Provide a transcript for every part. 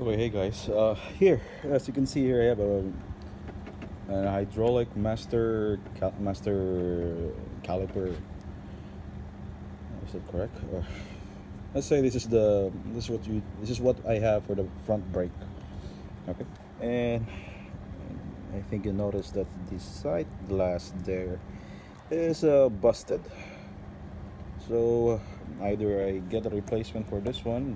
Okay, hey guys. Here, as you can see here, I have an hydraulic master caliper. Is that correct? Let's say this is what I have for the front brake. Okay, and I think you noticed that the side glass there is busted. So either I get a replacement for this one,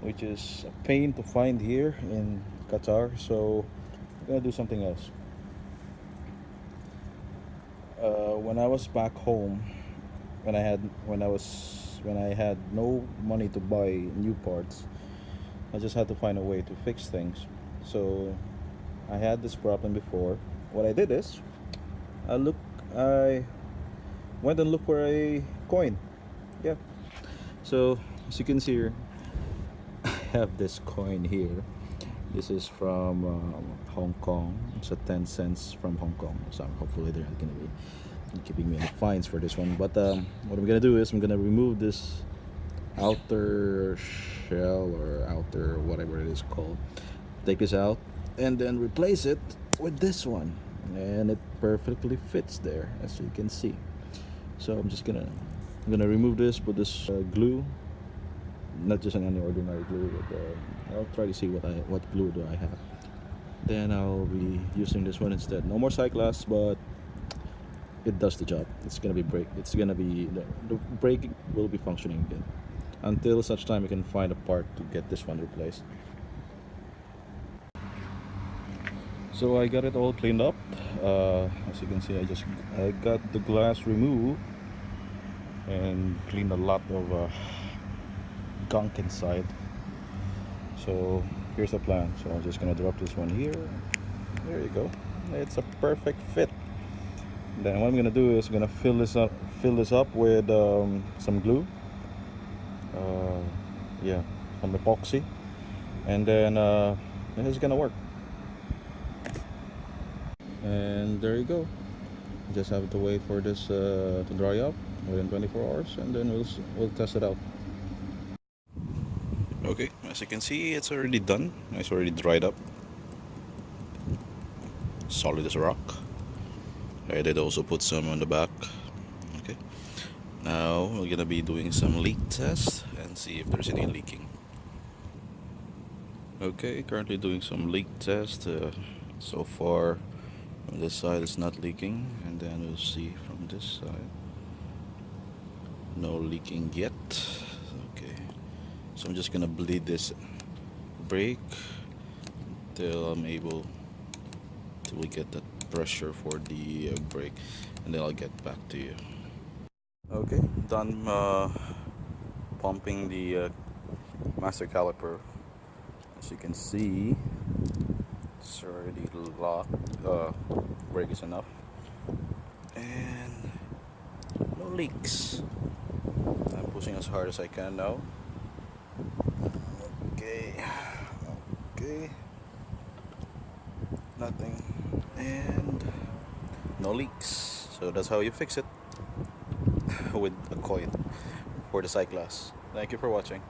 which is a pain to find here in Qatar. So I'm gonna do something else. When I was back home, when I had no money to buy new parts, I just had to find a way to fix things. So I had this problem before. What I did is I look I went and looked for a coin. Yeah. So as you can see here, I have this coin here. This is from Hong Kong. It's a 10 cents from Hong Kong. So hopefully they're not gonna be giving me any fines for this one. But what I'm gonna do is I'm gonna remove this outer shell or outer whatever it is called. Take this out and then replace it with this one, and it perfectly fits there, as you can see. So I'm gonna remove this, put this glue, not just any ordinary glue, but I'll try to see what glue do I have. Then I'll be using this one instead. No more Cyclass, but it does the job. It's gonna be brake. It's gonna be the brake will be functioning again until such time I can find a part to get this one replaced. So I got it all cleaned up. As you can see, I got the glass removed and cleaned a lot of gunk inside. So here's the plan. So I'm just gonna drop this one here. There you go. It's a perfect fit. Then what I'm gonna do is I'm gonna fill this up with some glue. Yeah, some epoxy, and then it's gonna work. And there you go. Just have to wait for this to dry up within 24 hours, and then we'll test it out. Okay, as you can see, it's already done. It's already dried up, solid as a rock. I did also put some on the back. Okay, now we're gonna be doing some leak test and see if there's any leaking. Okay, currently doing some leak test. So far, on this side it's not leaking, and then we'll see from this side. No leaking yet. Okay, so I'm just gonna bleed this brake till I'm able till we get that pressure for the brake, and then I'll get back to you. Okay, done pumping the master caliper. As you can see, it's already locked. Brake is enough, and no leaks. I'm pushing as hard as I can now. Okay, okay, nothing, and no leaks. So that's how you fix it with a coin for the Cyclass. Thank you for watching.